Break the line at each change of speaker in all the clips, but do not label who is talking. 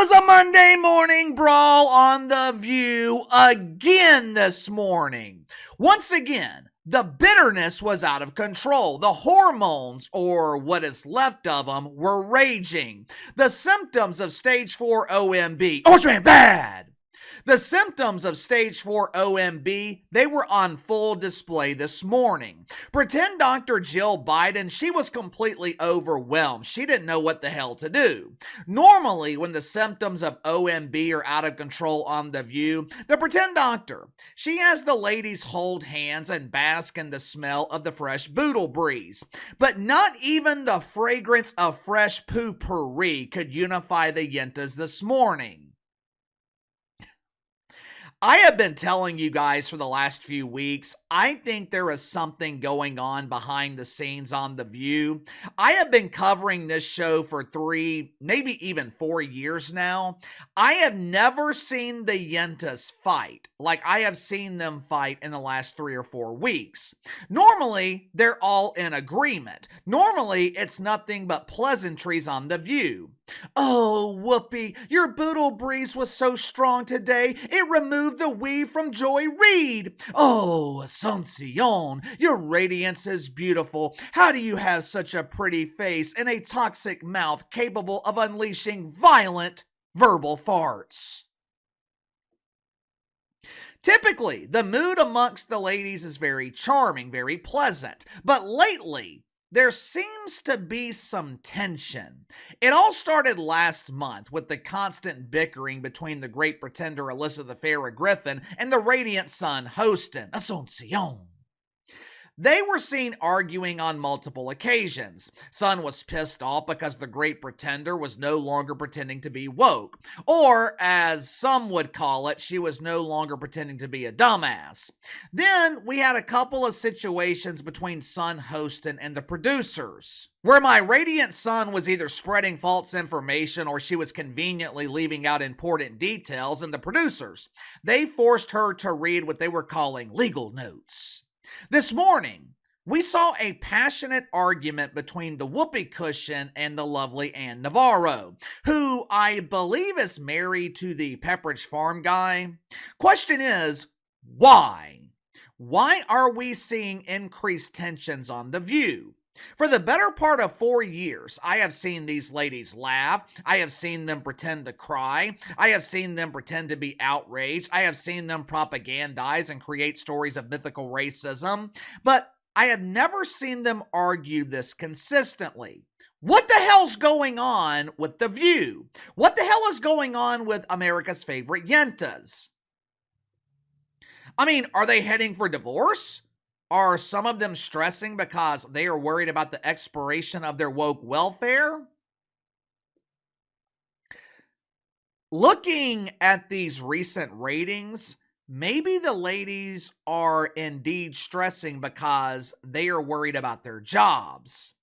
was a Monday morning brawl on The View again this morning. Once again, the bitterness was out of control. The hormones, or what is left of them, were raging. The symptoms of stage 4 OMB, Orange Man bad! The symptoms of stage 4 OMB, they were on full display this morning. Pretend Dr. Jill Biden, she was completely overwhelmed. She didn't know what the hell to do. Normally, when the symptoms of OMB are out of control on The View, the pretend doctor, she has the ladies hold hands and bask in the smell of the fresh boodle breeze. But not even the fragrance of fresh poo-pourri could unify the yentas this morning. I have been telling you guys for the last few weeks, I think there is something going on behind the scenes on The View. I have been covering this show for 3, maybe even 4 years now. I have never seen the yentas fight like I have seen them fight in the last 3 or 4 weeks. Normally, they're all in agreement. Normally, it's nothing but pleasantries on The View. Oh, Whoopi, your boodle breeze was so strong today, it removed the weave from Joy Reid. Oh, Asuncion, your radiance is beautiful. How do you have such a pretty face and a toxic mouth capable of unleashing violent verbal farts? Typically, the mood amongst the ladies is very charming, very pleasant, but lately, there seems to be some tension. It all started last month with the constant bickering between the great pretender Alyssa the Farrah Griffin and the radiant Sunny Hostin, Asuncion. They were seen arguing on multiple occasions. Sun was pissed off because the great pretender was no longer pretending to be woke. Or, as some would call it, she was no longer pretending to be a dumbass. Then, we had a couple of situations between Sunny Hostin and the producers, where my radiant Sun was either spreading false information or she was conveniently leaving out important details, and the producers, they forced her to read what they were calling legal notes. This morning, we saw a passionate argument between the whoopee cushion and the lovely Ana Navarro, who I believe is married to the Pepperidge Farm guy. Question is, why? Why are we seeing increased tensions on The View? For the better part of 4 years, I have seen these ladies laugh. I have seen them pretend to cry. I have seen them pretend to be outraged. I have seen them propagandize and create stories of mythical racism. But I have never seen them argue this consistently. What the hell's going on with The View? What the hell is going on with America's favorite yentas? I mean, are they heading for divorce? Are some of them stressing because they are worried about the expiration of their woke welfare? Looking at these recent ratings, maybe the ladies are indeed stressing because they are worried about their jobs.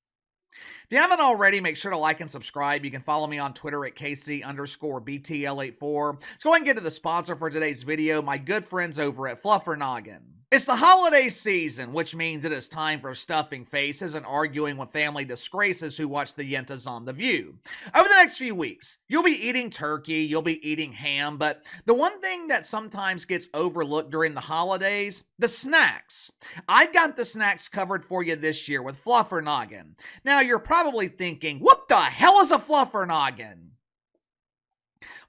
If you haven't already, make sure to like and subscribe. You can follow me on Twitter at KC_BTL84. Let's go ahead and get to the sponsor for today's video, my good friends over at Fluffernoggin. It's the holiday season, which means it is time for stuffing faces and arguing with family disgraces who watch the yentas on The View. Over the next few weeks, you'll be eating turkey, you'll be eating ham, but the one thing that sometimes gets overlooked during the holidays, the snacks. I've got the snacks covered for you this year with Fluffernoggin. Now, you're probably thinking, what the hell is a Fluffernoggin?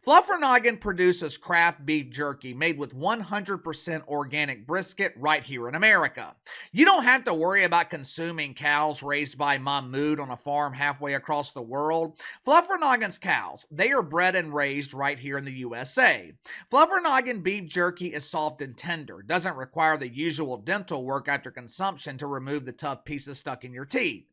Fluffernoggin produces craft beef jerky made with 100% organic brisket right here in America. You don't have to worry about consuming cows raised by Mahmoud on a farm halfway across the world. Fluffernoggin's cows, they are bred and raised right here in the USA. Fluffernoggin beef jerky is soft and tender, doesn't require the usual dental work after consumption to remove the tough pieces stuck in your teeth.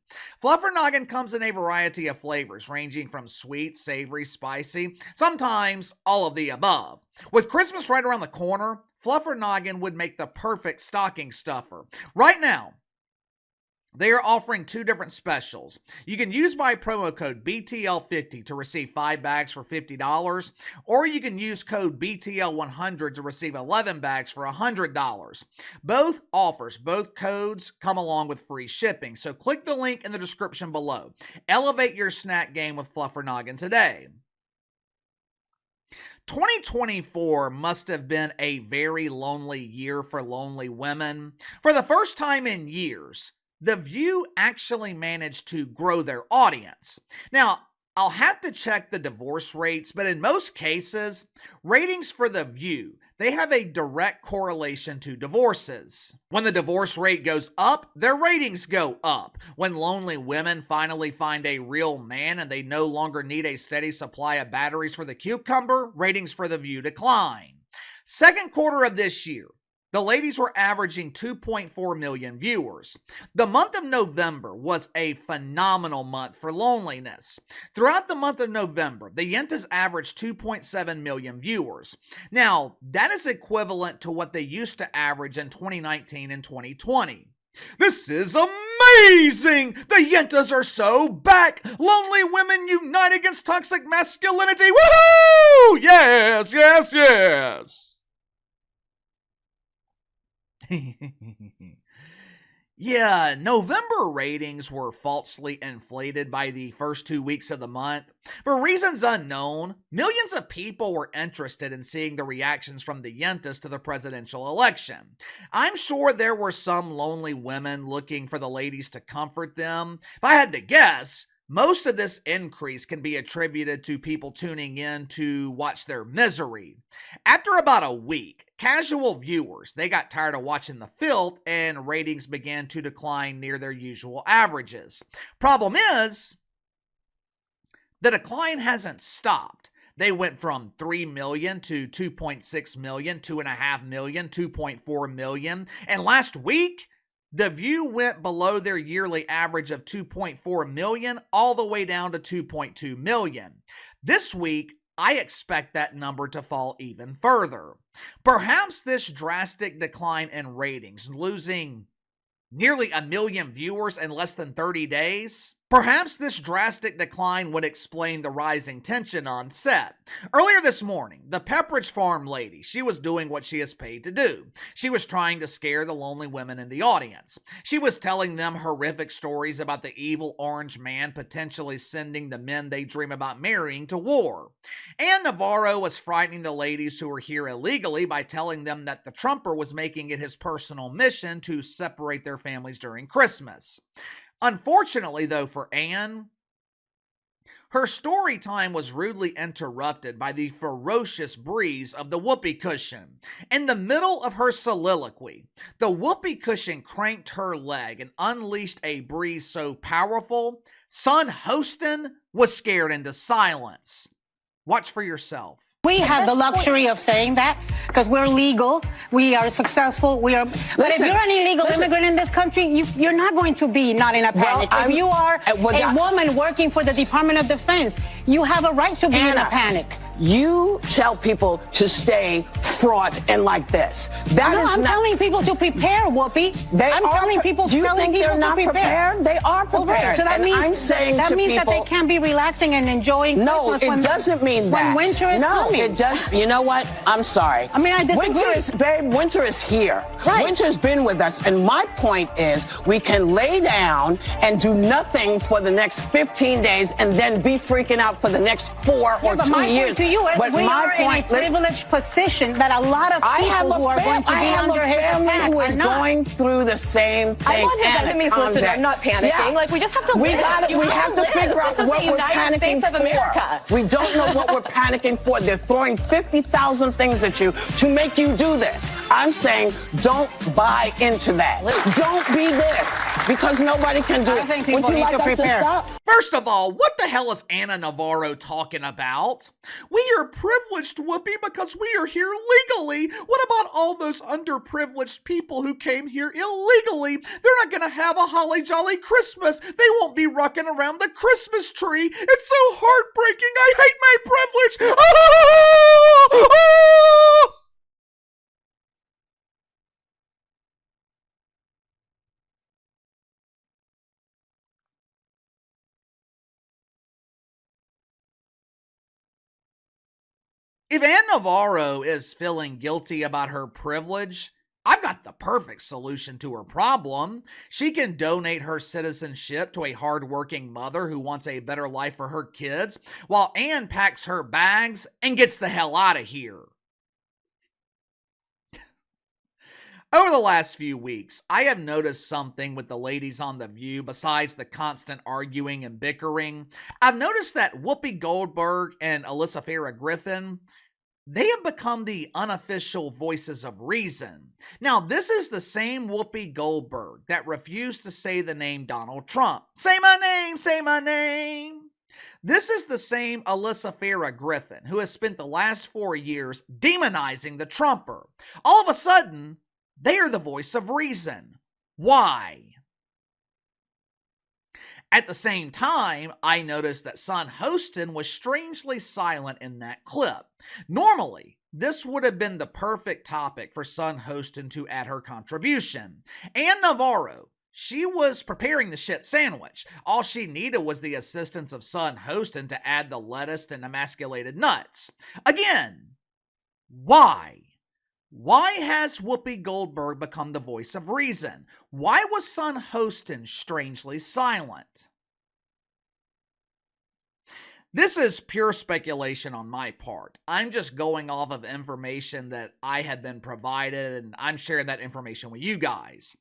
Fluffernoggin comes in a variety of flavors, ranging from sweet, savory, spicy, sometimes all of the above. With Christmas right around the corner, Fluffernoggin would make the perfect stocking stuffer. Right now, they are offering 2 different specials. You can use my promo code BTL50 to receive 5 bags for $50, or you can use code BTL100 to receive 11 bags for $100. Both offers, both codes come along with free shipping, so click the link in the description below. Elevate your snack game with Fluffernoggin today. 2024 must have been a very lonely year for lonely women. For the first time in years, The View actually managed to grow their audience. Now, I'll have to check the divorce rates, but in most cases, ratings for The View, they have a direct correlation to divorces. When the divorce rate goes up, their ratings go up. When lonely women finally find a real man and they no longer need a steady supply of batteries for the cucumber, ratings for The View decline. Second quarter of this year, the ladies were averaging 2.4 million viewers. The month of November was a phenomenal month for loneliness. Throughout the month of November, the Yentas averaged 2.7 million viewers. Now, that is equivalent to what they used to average in 2019 and 2020. This is amazing! The Yentas are so back! Lonely women unite against toxic masculinity! Woohoo! Yes, yes, yes! Yeah, November ratings were falsely inflated by the first 2 weeks of the month. For reasons unknown, millions of people were interested in seeing the reactions from the Yentas to the presidential election. I'm sure there were some lonely women looking for the ladies to comfort them. If I had to guess, most of this increase can be attributed to people tuning in to watch their misery. After about a week, casual viewers, they got tired of watching the filth and ratings began to decline near their usual averages. Problem is, the decline hasn't stopped. They went from 3 million to 2.6 million, 2.5 million, 2.4 million, and last week, The View went below their yearly average of 2.4 million all the way down to 2.2 million. This week, I expect that number to fall even further. Perhaps this drastic decline in ratings, losing nearly 1 million viewers in less than 30 days, perhaps this drastic decline would explain the rising tension on set. Earlier this morning, the Pepperidge Farm lady, she was doing what she is paid to do. She was trying to scare the lonely women in the audience. She was telling them horrific stories about the evil orange man potentially sending the men they dream about marrying to war. Ana Navarro was frightening the ladies who were here illegally by telling them that the Trumper was making it his personal mission to separate their families during Christmas. Unfortunately, though, for Anne, her story time was rudely interrupted by the ferocious breeze of the whoopee cushion. In the middle of her soliloquy, the whoopee cushion cranked her leg and unleashed a breeze so powerful, Sunny Hostin was scared into silence. Watch for yourself.
We have the luxury of saying that because we're legal, we are successful, we are. But if you're an illegal immigrant in this country, you're not going to be not in a panic. If you are a woman working for the Department of Defense, you have a right to be in a panic.
You tell people to stay fraught and like this.
I'm telling people to prepare, Whoopi. I'm telling people to prepare.
They are prepared.
Right. So that means that they can't be relaxing and enjoying Christmas.
No, it doesn't mean that.
When winter is coming.
No, it does. You know what? I'm sorry.
I mean, I disagree.
Winter is here.
Right.
Winter's been with us. And my point is we can lay down and do nothing for the next 15 days and then be freaking out for the next 4 or 2 years.
But we are in a privileged position that a lot of people who are going to be under his attack
who is going through the same thing.
I want his enemies listening. I'm not panicking.
Yeah.
Like, we just have to live.
We have to figure out what we're panicking for. We don't know what we're panicking for. They're throwing 50,000 things at you to make you do this. I'm saying don't buy into that. Don't be this because nobody can do it.
I think people need to prepare.
First of all, what the hell is Ana Navarro talking about? We are privileged, Whoopi, because we are here legally. What about all those underprivileged people who came here illegally? They're not going to have a holly jolly Christmas. They won't be rocking around the Christmas tree. It's so heartbreaking. I hate my privilege. Ah! Ah! If Ana Navarro is feeling guilty about her privilege, I've got the perfect solution to her problem. She can donate her citizenship to a hardworking mother who wants a better life for her kids, while Anne packs her bags and gets the hell out of here. Over the last few weeks, I have noticed something with the ladies on The View besides the constant arguing and bickering. I've noticed that Whoopi Goldberg and Alyssa Farah Griffin, they have become the unofficial voices of reason. Now, this is the same Whoopi Goldberg that refused to say the name Donald Trump. Say my name, say my name. This is the same Alyssa Farah Griffin who has spent the last 4 years demonizing the Trumper. All of a sudden, they are the voice of reason. Why? At the same time, I noticed that Sunny Hostin was strangely silent in that clip. Normally, this would have been the perfect topic for Sunny Hostin to add her contribution. Ana Navarro, she was preparing the shit sandwich. All she needed was the assistance of Sunny Hostin to add the lettuce and emasculated nuts. Again, why? Why has Whoopi Goldberg become the voice of reason? Why was Sunny Hostin strangely silent? This is pure speculation on my part. I'm just going off of information that I have been provided, and I'm sharing that information with you guys.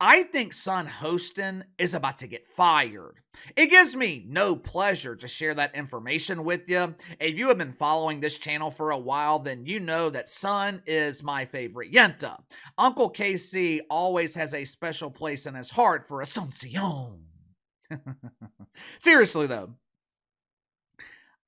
I think Sunny Hostin is about to get fired. It gives me no pleasure to share that information with you. If you have been following this channel for a while, then you know that Sun is my favorite yenta. Uncle KC always has a special place in his heart for Asuncion. Seriously though,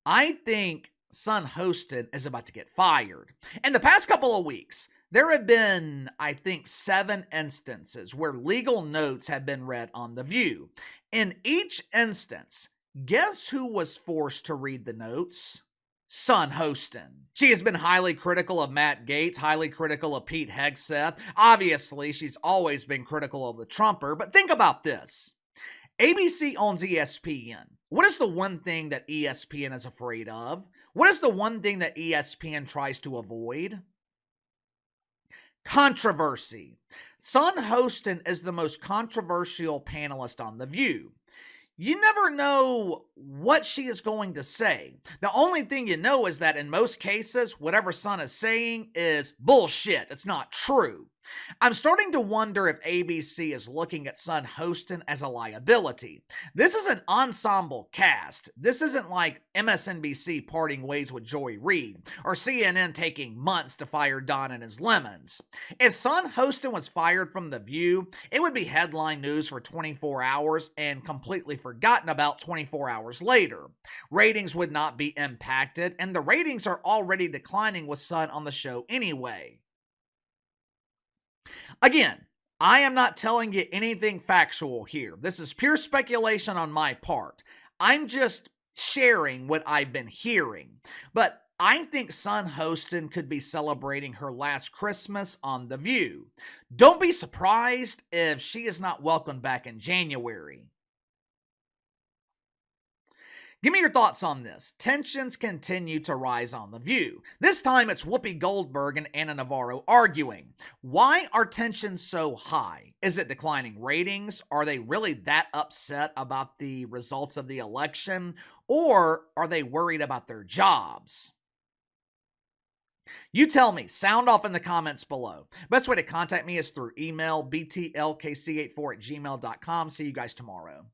I think Sunny Hostin is about to get fired. In the past couple of weeks, there have been, I think, 7 instances where legal notes have been read on The View. In each instance, guess who was forced to read the notes? Sunny Hostin. She has been highly critical of Matt Gaetz, highly critical of Pete Hegseth. Obviously, she's always been critical of the Trumper, but think about this. ABC owns ESPN. What is the one thing that ESPN is afraid of? What is the one thing that ESPN tries to avoid? Controversy. Sunny Hostin is the most controversial panelist on The View. You never know what she is going to say. The only thing you know is that in most cases, whatever Sunny is saying is bullshit. It's not true. I'm starting to wonder if ABC is looking at Sunny Hostin as a liability. This is an ensemble cast. This isn't like MSNBC parting ways with Joy Reid, or CNN taking months to fire Don and his lemons. If Sunny Hostin was fired from The View, it would be headline news for 24 hours and completely forgotten about 24 hours later. Ratings would not be impacted, and the ratings are already declining with Sunny on the show anyway. Again, I am not telling you anything factual here. This is pure speculation on my part. I'm just sharing what I've been hearing. But I think Sunny Hostin could be celebrating her last Christmas on The View. Don't be surprised if she is not welcomed back in January. Give me your thoughts on this. Tensions continue to rise on The View. This time it's Whoopi Goldberg and Ana Navarro arguing. Why are tensions so high? Is it declining ratings? Are they really that upset about the results of the election? Or are they worried about their jobs? You tell me. Sound off in the comments below. Best way to contact me is through email, btlkc84@gmail.com. See you guys tomorrow.